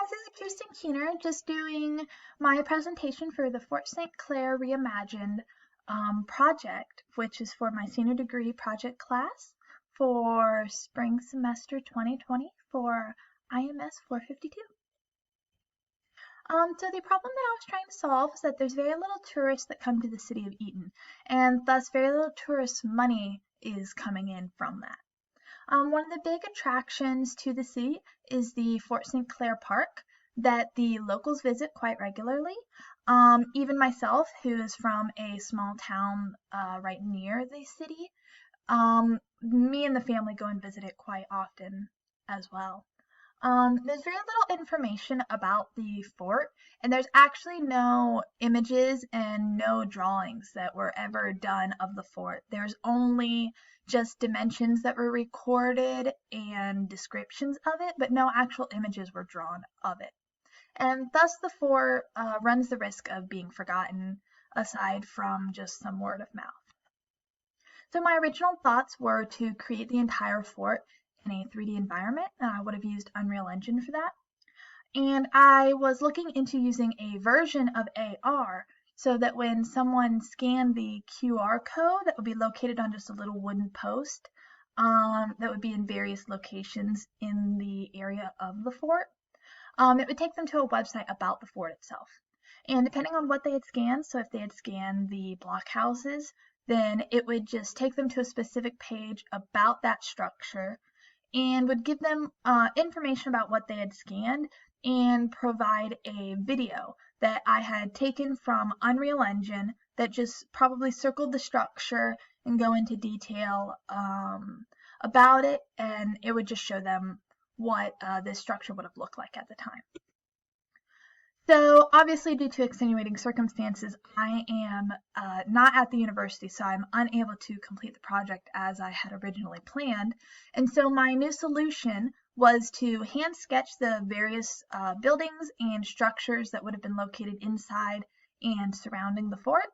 guys, this is Kirsten Keener, just doing my presentation for the Fort St. Clair Reimagined project, which is for my senior degree project class for spring semester 2020 for IMS452. So the problem that I was trying to solve is that there's very little tourists that come to the city of Eaton, and thus very little tourist money is coming in from that. One of the big attractions to the city is the Fort St. Clair Park that the locals visit quite regularly. Even myself, who is from a small town right near the city, me and the family go and visit it quite often as well. There's very little information about the fort, and there's actually no images and no drawings that were ever done of the fort. There's only just dimensions that were recorded and descriptions of it, but no actual images were drawn of it. And thus the fort runs the risk of being forgotten aside from just some word of mouth. So my original thoughts were to create the entire fort in a 3D environment, and I would have used Unreal Engine for that. And I was looking into using a version of AR so that when someone scanned the QR code that would be located on just a little wooden post that would be in various locations in the area of the fort, it would take them to a website about the fort itself. And depending on what they had scanned, so if they had scanned the blockhouses, then it would just take them to a specific page about that structure and would give them information about what they had scanned and provide a video that I had taken from Unreal Engine that just probably circled the structure and go into detail about it, and it would just show them what this structure would have looked like at the time. So obviously, due to extenuating circumstances, I am not at the university, so I'm unable to complete the project as I had originally planned. And so my new solution was to hand sketch the various buildings and structures that would have been located inside and surrounding the fort,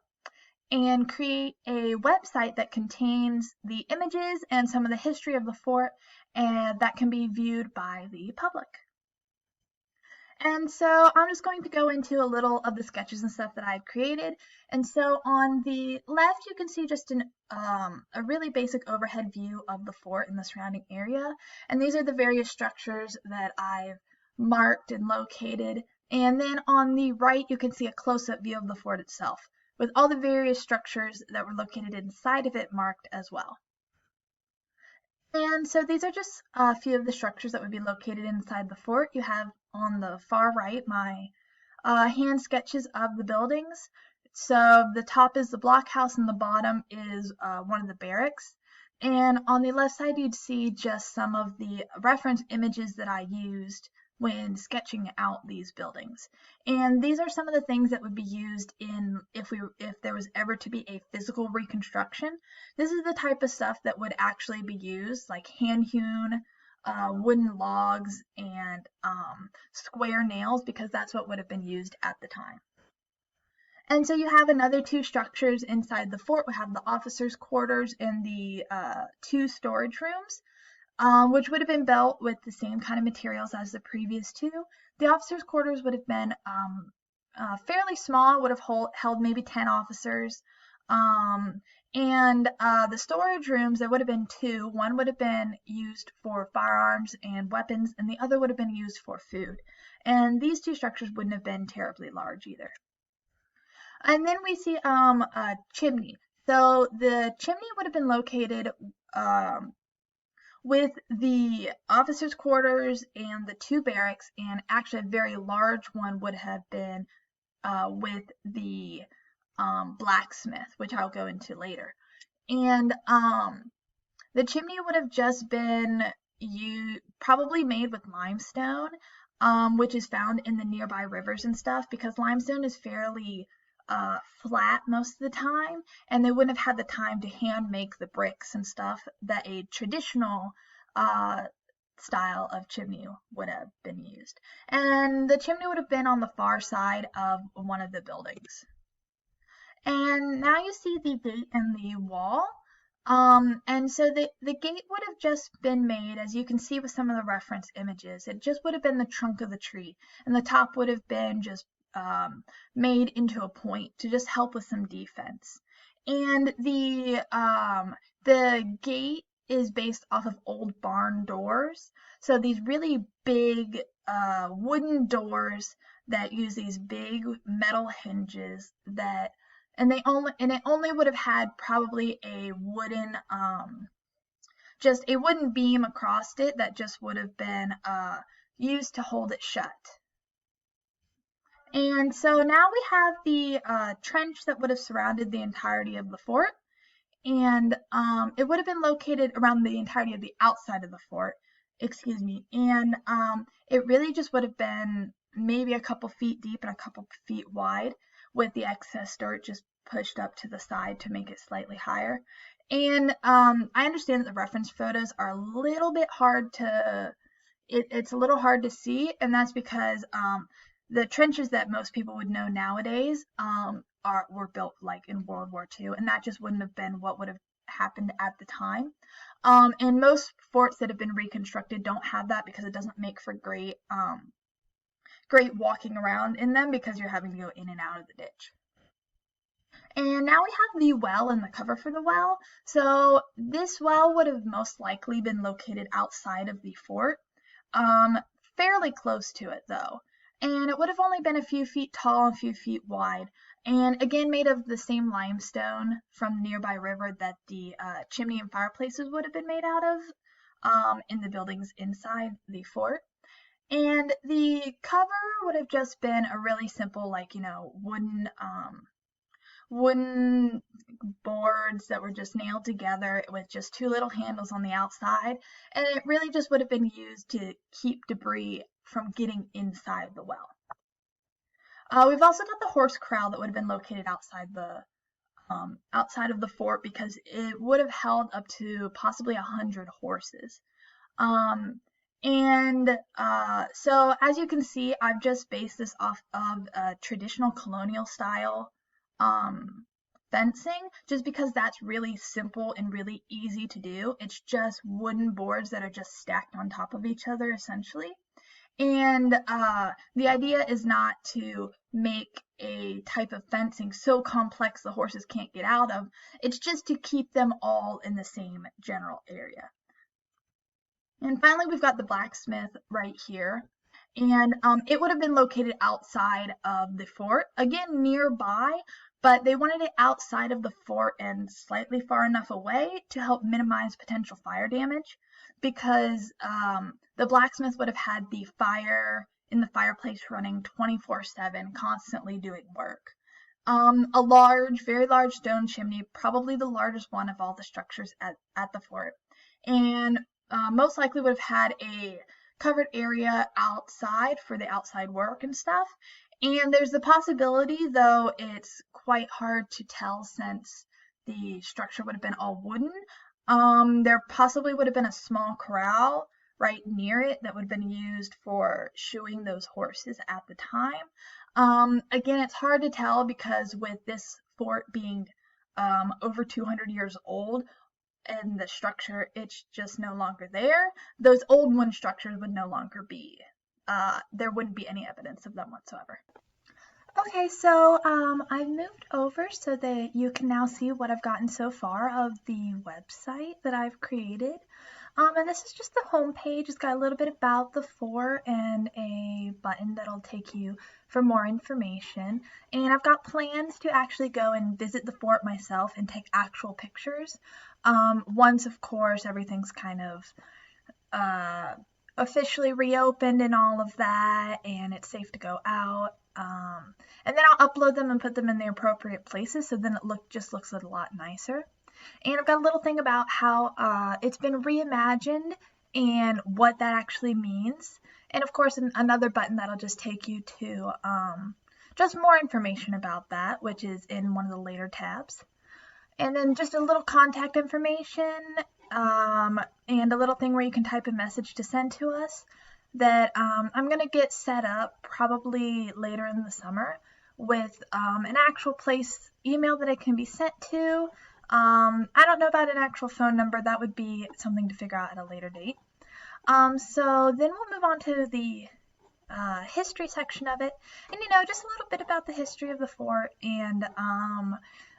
and create a website that contains the images and some of the history of the fort, and that can be viewed by the public. And so I'm just going to go into a little of the sketches and stuff that I've created. And so on the left, you can see just a really basic overhead view of the fort and the surrounding area. And these are the various structures that I've marked and located. And then on the right, you can see a close-up view of the fort itself, with all the various structures that were located inside of it marked as well. And so these are just a few of the structures that would be located inside the fort. You have on the far right my hand sketches of the buildings. So the top is the blockhouse and the bottom is one of the barracks. And on the left side, you'd see just some of the reference images that I used when sketching out these buildings. And these are some of the things that would be used in if there was ever to be a physical reconstruction. This is the type of stuff that would actually be used, like hand-hewn wooden logs and square nails, because that's what would have been used at the time. And so you have another two structures inside the fort. We have the officers' quarters and the two storage rooms, which would have been built with the same kind of materials as the previous two. The officers' quarters would have been fairly small, would have held maybe 10 officers. And the storage rooms, there would have been two. One would have been used for firearms and weapons, and the other would have been used for food. And these two structures wouldn't have been terribly large either. And then we see a chimney. So the chimney would have been located with the officers' quarters and the two barracks, and actually a very large one would have been with the blacksmith, which I'll go into later. And the chimney would have just been probably made with limestone, which is found in the nearby rivers and stuff, because limestone is fairly flat most of the time, and they wouldn't have had the time to hand make the bricks and stuff that a traditional style of chimney would have been used. And the chimney would have been on the far side of one of the buildings. And now you see the gate and the wall. And so the gate would have just been made, as you can see with some of the reference images, it just would have been the trunk of the tree, and the top would have been just made into a point to just help with some defense. And the gate is based off of old barn doors. So these really big wooden doors that use these big metal hinges that and it only would have had probably a wooden just a wooden beam across it that just would have been used to hold it shut. And so now we have the trench that would have surrounded the entirety of the fort, and it would have been located around the entirety of the outside of the fort, excuse me, and it really just would have been maybe a couple feet deep and a couple feet wide, with the excess dirt just pushed up to the side to make it slightly higher. And I understand that the reference photos are a little bit hard to, it's a little hard to see, and that's because the trenches that most people would know nowadays were built like in World War II, and that just wouldn't have been what would have happened at the time. And most forts that have been reconstructed don't have that because it doesn't make for great walking around in them because you're having to go in and out of the ditch. And now we have the well and the cover for the well. So this well would have most likely been located outside of the fort, fairly close to it though. And it would have only been a few feet tall and a few feet wide. And again, made of the same limestone from the nearby river that the chimney and fireplaces would have been made out of in the buildings inside the fort. And the cover would have just been a really simple, like, wooden boards that were just nailed together with just two little handles on the outside, and it really just would have been used to keep debris from getting inside the well. We've also got the horse corral that would have been located outside of the fort because it would have held up to possibly 100 horses. So as you can see, I've just based this off of a traditional colonial style fencing, just because that's really simple and really easy to do. It's just wooden boards that are just stacked on top of each other essentially. And the idea is not to make a type of fencing so complex the horses can't get out of. It's just to keep them all in the same general area. And finally, we've got the blacksmith right here. And it would have been located outside of the fort, again nearby, but they wanted it outside of the fort and slightly far enough away to help minimize potential fire damage, because the blacksmith would have had the fire in the fireplace running 24/7, constantly doing work. A large, very large stone chimney, probably the largest one of all the structures at the fort, and most likely would have had a covered area outside for the outside work and stuff. And there's the possibility, though it's quite hard to tell since the structure would have been all wooden, there possibly would have been a small corral right near it that would have been used for shoeing those horses at the time. Again, it's hard to tell because with this fort being over 200 years old, and the structure, it's just no longer there. Those old wooden structures would no longer be, there wouldn't be any evidence of them whatsoever. Okay, so I've moved over so that you can now see what I've gotten so far of the website that I've created. And this is just the home page. It's got a little bit about the fort and a button that'll take you for more information. And I've got plans to actually go and visit the fort myself and take actual pictures. Once, of course, everything's kind of officially reopened and all of that, and it's safe to go out. And then I'll upload them and put them in the appropriate places, so then it just looks a lot nicer. And I've got a little thing about how it's been reimagined and what that actually means. And of course, another button that'll just take you to just more information about that, which is in one of the later tabs. And then just a little contact information and a little thing where you can type a message to send to us that I'm going to get set up probably later in the summer with an actual email that it can be sent to, I don't know about an actual phone number. That would be something to figure out at a later date. So then we'll move on to the history section of it, and just a little bit about the history of the fort, and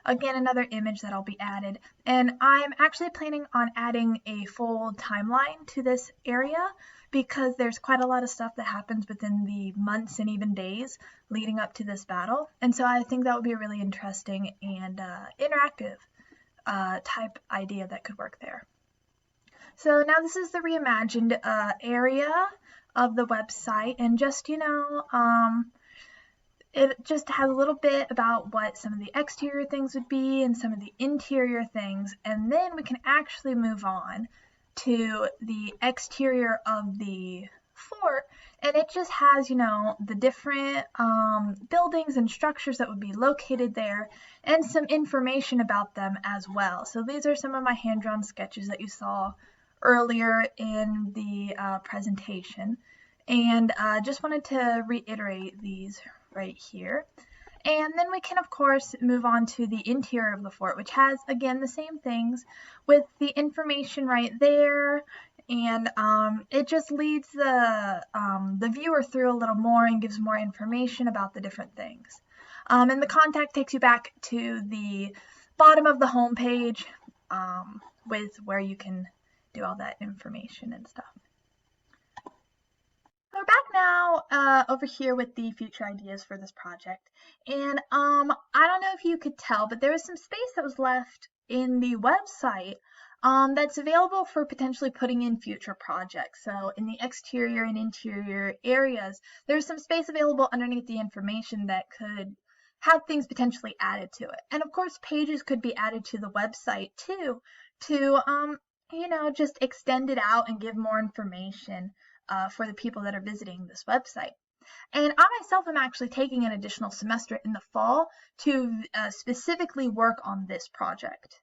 again, another image that'll be added. And I'm actually planning on adding a full timeline to this area because there's quite a lot of stuff that happens within the months and even days leading up to this battle, and so I think that would be a really interesting and interactive type idea that could work there. So now this is the reimagined area of the website, and just it just has a little bit about what some of the exterior things would be and some of the interior things, and then we can actually move on to the exterior of the fort, and it just has the different buildings and structures that would be located there and some information about them as well. So these are some of my hand-drawn sketches that you saw earlier in the presentation, and just wanted to reiterate these right here. And then we can of course move on to the interior of the fort, which has again the same things with the information right there, and it just leads the viewer through a little more and gives more information about the different things. And the contact takes you back to the bottom of the home page with where you can do all that information and stuff. We're back now over here with the future ideas for this project, and I don't know if you could tell, but there was some space that was left in the website that's available for potentially putting in future projects. So in the exterior and interior areas, there's some space available underneath the information that could have things potentially added to it. And of course, pages could be added to the website too to just extend it out and give more information for the people that are visiting this website. And I myself am actually taking an additional semester in the fall to specifically work on this project.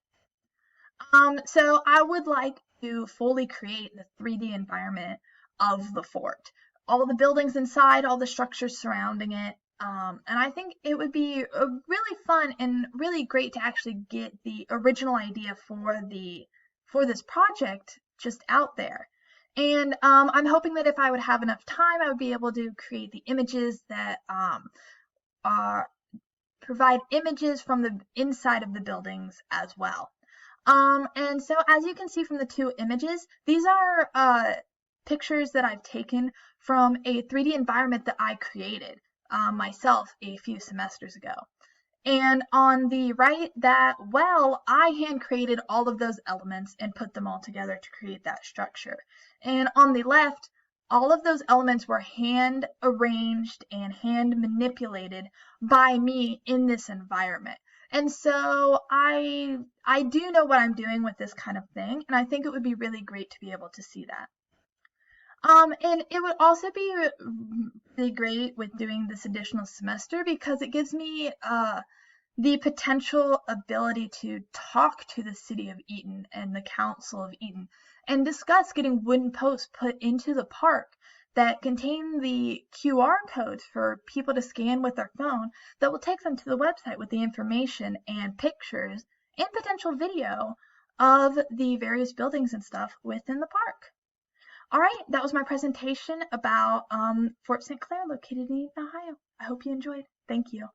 So I would like to fully create the 3D environment of the fort, all the buildings inside, all the structures surrounding it. And I think it would be really fun and really great to actually get the original idea for this project just out there. And I'm hoping that if I would have enough time, I would be able to create the images that provide images from the inside of the buildings as well. And so as you can see from the two images, these are pictures that I've taken from a 3D environment that I created myself a few semesters ago. And on the right, I hand created all of those elements and put them all together to create that structure. And on the left, all of those elements were hand arranged and hand manipulated by me in this environment. And so I do know what I'm doing with this kind of thing, and I think it would be really great to be able to see that. And it would also be really great with doing this additional semester because it gives me the potential ability to talk to the city of Eaton and the council of Eaton and discuss getting wooden posts put into the park that contain the QR codes for people to scan with their phone that will take them to the website with the information and pictures and potential video of the various buildings and stuff within the park. All right, that was my presentation about Fort St. Clair located in Eaton, Ohio. I hope you enjoyed. Thank you.